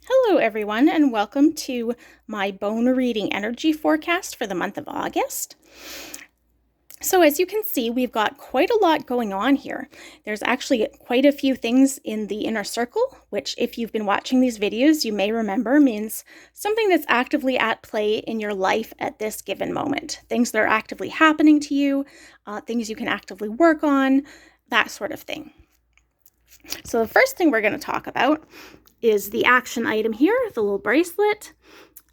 Hello, everyone, and welcome to my bone reading energy forecast for the month of August. So as you can see, we've got quite a lot going on here. There's actually quite a few things in the inner circle, which if you've been watching these videos, you may remember means something that's actively at play in your life at this given moment. Things that are actively happening to you, things you can actively work on, that sort of thing. So the first thing we're going to talk about is the action item here, the little bracelet.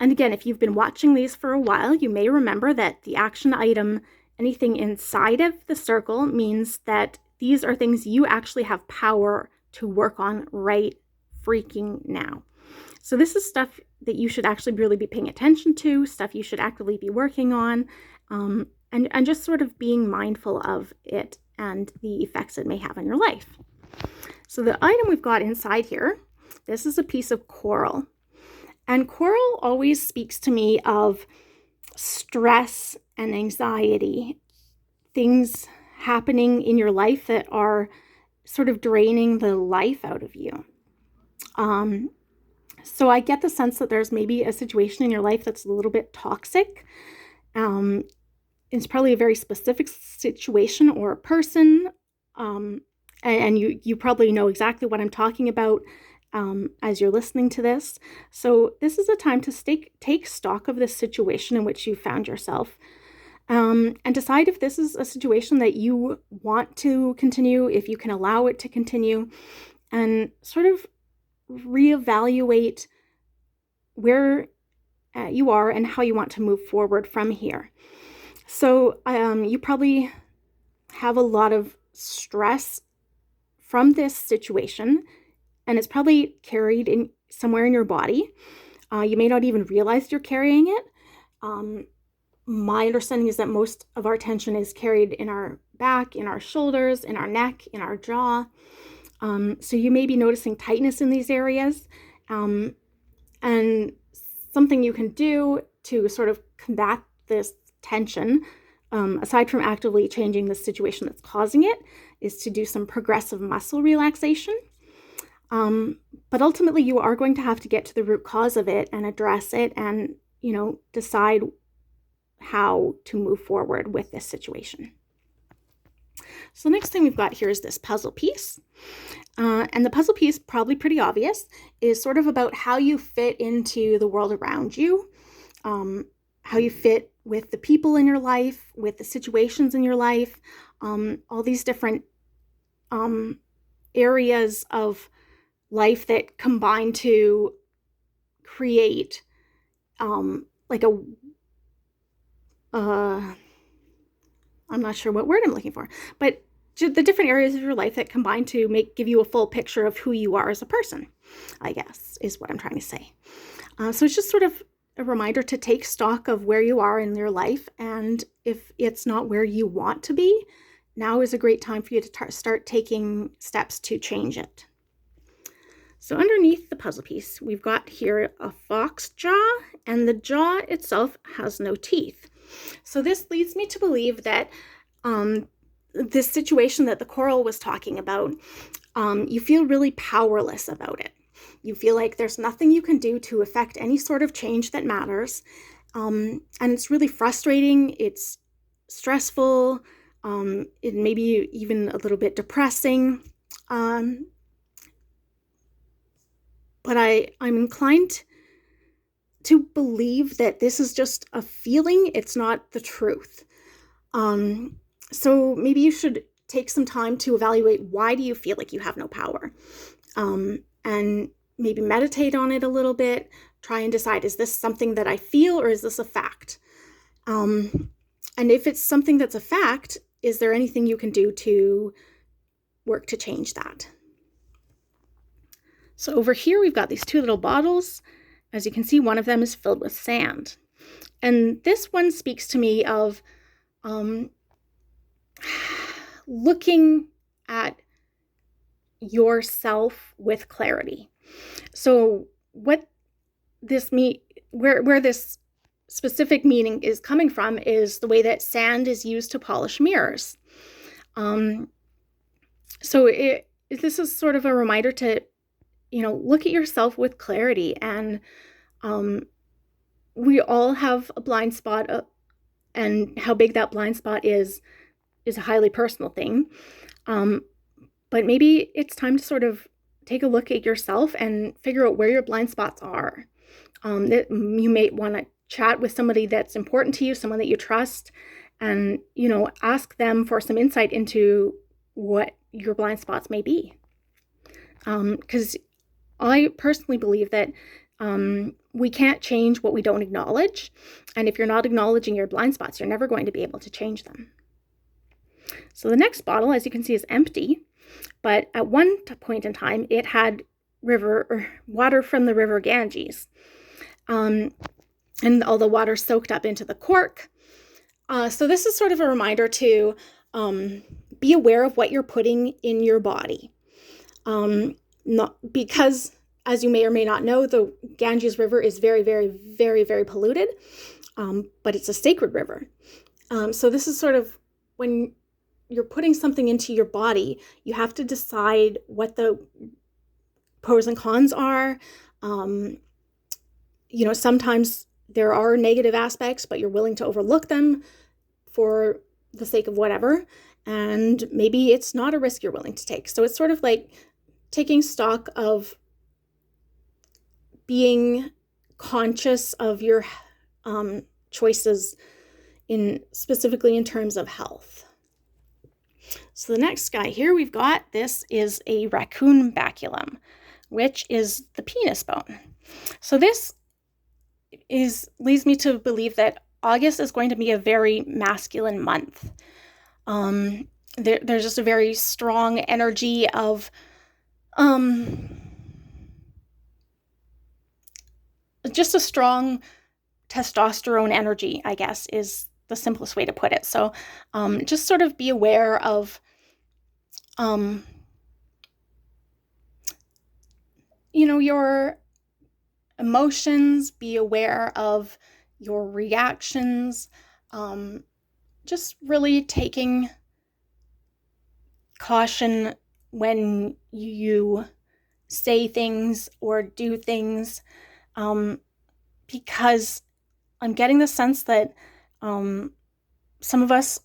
And again, if you've been watching these for a while, you may remember that the action item, anything inside of the circle, means that these are things you actually have power to work on right freaking now. So this is stuff that you should actually really be paying attention to, stuff you should actively be working on, and just sort of being mindful of it and the effects it may have on your life. So the item we've got inside here, this is a piece of coral. And coral always speaks to me of stress and anxiety, things happening in your life that are sort of draining the life out of you. So I get the sense that there's maybe a situation in your life that's a little bit toxic. It's probably a very specific situation or a person. And you probably know exactly what I'm talking about as you're listening to this. So this is a time to take stock of this situation in which you found yourself and decide if this is a situation that you want to continue, if you can allow it to continue, and sort of reevaluate where you are and how you want to move forward from here. So you probably have a lot of stress from this situation, and it's probably carried in somewhere in your body. You may not even realize you're carrying it. My understanding is that most of our tension is carried in our back, in our shoulders, in our neck, in our jaw. So you may be noticing tightness in these areas. And something you can do to sort of combat this tension, aside from actively changing the situation that's causing it, is to do some progressive muscle relaxation. But ultimately, you are going to have to get to the root cause of it and address it and, decide how to move forward with this situation. So the next thing we've got here is this puzzle piece. And the puzzle piece, probably pretty obvious, is sort of about how you fit into the world around you, how you fit with the people in your life, with the situations in your life, all these different areas of life that combine to create I'm not sure what word I'm looking for, but the different areas of your life that combine to give you a full picture of who you are as a person, I guess, is what I'm trying to say. So it's just sort of a reminder to take stock of where you are in your life, and if it's not where you want to be, now is a great time for you to start taking steps to change it. So underneath the puzzle piece, we've got here a fox jaw, and the jaw itself has no teeth. So this leads me to believe that this situation that the coral was talking about, you feel really powerless about it. You feel like there's nothing you can do to affect any sort of change that matters. And it's really frustrating. It's stressful. It may be even a little bit depressing. But I'm inclined to believe that this is just a feeling. It's not the truth. So maybe you should take some time to evaluate, why do you feel like you have no power? And maybe meditate on it a little bit. Try and decide, is this something that I feel, or is this a fact? And if it's something that's a fact, is there anything you can do to work to change that? So over here, we've got these two little bottles. As you can see, one of them is filled with sand. And this one speaks to me of looking at yourself with clarity. So what this where this specific meaning is coming from is the way that sand is used to polish mirrors. So this is sort of a reminder to look at yourself with clarity. And we all have a blind spot, and how big that blind spot is a highly personal thing. But maybe it's time to sort of take a look at yourself and figure out where your blind spots are. You may want to chat with somebody that's important to you, someone that you trust, and, ask them for some insight into what your blind spots may be. Because I personally believe that we can't change what we don't acknowledge. And if you're not acknowledging your blind spots, you're never going to be able to change them. So the next bottle, as you can see, is empty. But at one point in time, it had water from the river Ganges. And all the water soaked up into the cork. So this is sort of a reminder to be aware of what you're putting in your body. Because, as you may or may not know, the Ganges River is very, very, very, very polluted, but it's a sacred river. So this is sort of when you're putting something into your body, you have to decide what the pros and cons are. Sometimes there are negative aspects, but you're willing to overlook them for the sake of whatever. And maybe it's not a risk you're willing to take. So it's sort of like taking stock of being conscious of your choices specifically in terms of health. So the next guy here this is a raccoon baculum, which is the penis bone. So this leads me to believe that August is going to be a very masculine month. There's just a very strong energy of just a strong testosterone energy, I guess, is the simplest way to put it. So just sort of be aware of your emotions, be aware of your reactions, just really taking caution when you say things or do things, because I'm getting the sense that some of us,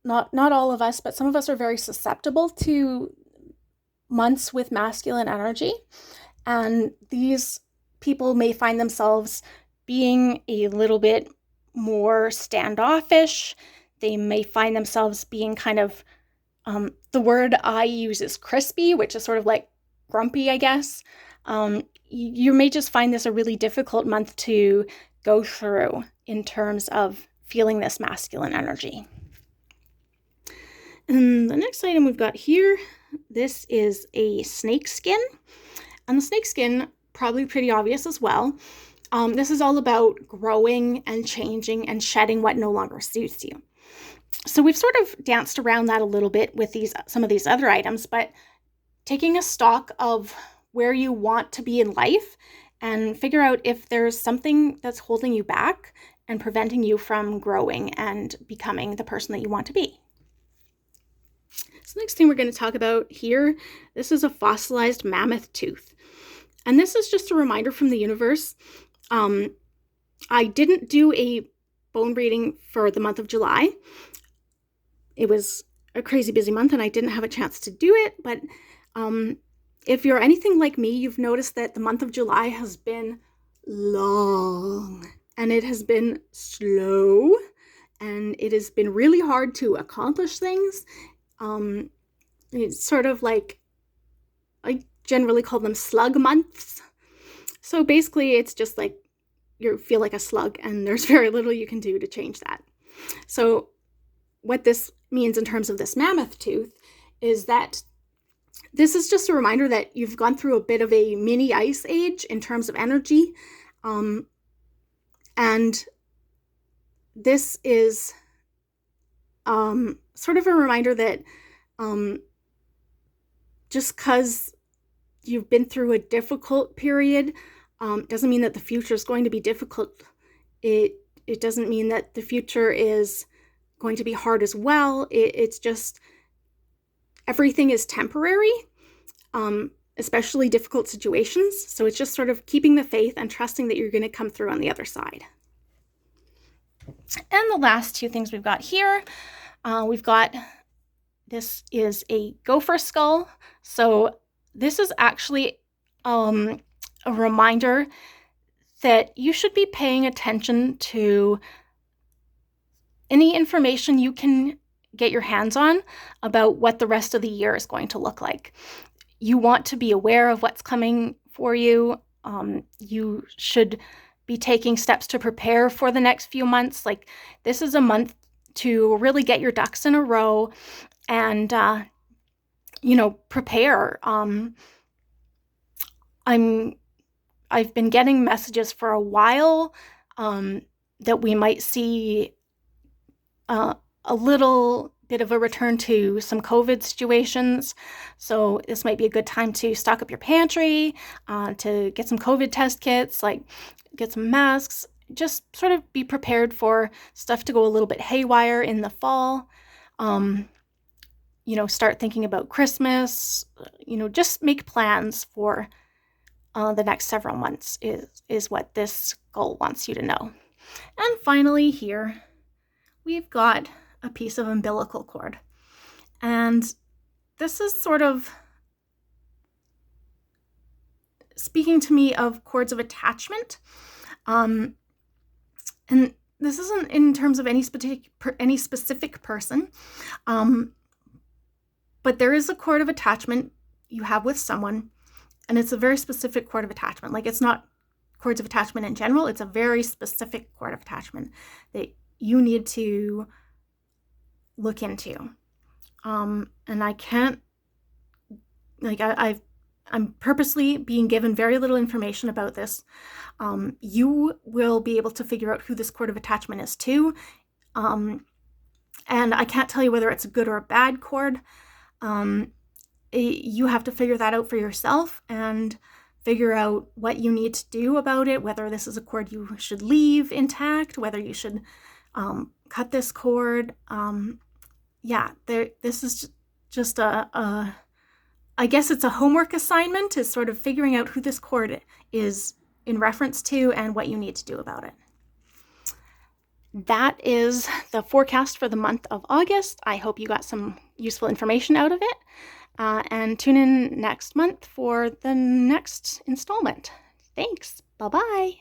not all of us, but some of us are very susceptible to months with masculine energy. And these people may find themselves being a little bit more standoffish. They may find themselves being kind of, the word I use is crispy, which is sort of like grumpy, I guess. You may just find this a really difficult month to go through in terms of feeling this masculine energy. And the next item we've got here, this is a snake skin. And the snake skin, probably pretty obvious as well. This is all about growing and changing and shedding what no longer suits you. So we've sort of danced around that a little bit with some of these other items, but taking a stock of where you want to be in life and figure out if there's something that's holding you back and preventing you from growing and becoming the person that you want to be. So next thing we're going to talk about here, this is a fossilized mammoth tooth. And this is just a reminder from the universe. I didn't do a bone reading for the month of July. It was a crazy busy month and I didn't have a chance to do it. But if you're anything like me, you've noticed that the month of July has been long and it has been slow and it has been really hard to accomplish things. It's sort of like, I generally call them slug months. So basically it's just like you feel like a slug and there's very little you can do to change that. So what this means in terms of this mammoth tooth is that this is just a reminder that you've gone through a bit of a mini ice age in terms of energy. And this is sort of a reminder that just because you've been through a difficult period doesn't mean that the future is going to be difficult. It doesn't mean that the future is going to be hard as well. It's just everything is temporary. especially difficult situations. So it's just sort of keeping the faith and trusting that you're going to come through on the other side. And the last two things we've got here, this is a gopher skull. So this is actually a reminder that you should be paying attention to any information you can get your hands on about what the rest of the year is going to look like. You want to be aware of what's coming for you. You should be taking steps to prepare for the next few months. Like, this is a month to really get your ducks in a row and, prepare. I've been getting messages for a while that we might see a little bit of a return to some COVID situations. So this might be a good time to stock up your pantry, to get some COVID test kits, like get some masks, just sort of be prepared for stuff to go a little bit haywire in the fall. Start thinking about Christmas, just make plans for the next several months is what this goal wants you to know. And finally here, we've got a piece of umbilical cord. And this is sort of speaking to me of cords of attachment. And this isn't in terms of any specific person, but there is a cord of attachment you have with someone, and it's a very specific cord of attachment. Like, it's not cords of attachment in general, it's a very specific cord of attachment that you need to look into. And I can't, I'm purposely being given very little information about this. You will be able to figure out who this cord of attachment is to. And I can't tell you whether it's a good or a bad cord. You have to figure that out for yourself and figure out what you need to do about it, whether this is a cord you should leave intact, whether you should cut this cord. This is just I guess it's a homework assignment, is sort of figuring out who this cord is in reference to and what you need to do about it. That is the forecast for the month of August. I hope you got some useful information out of it. And tune in next month for the next installment. Thanks. Bye-bye.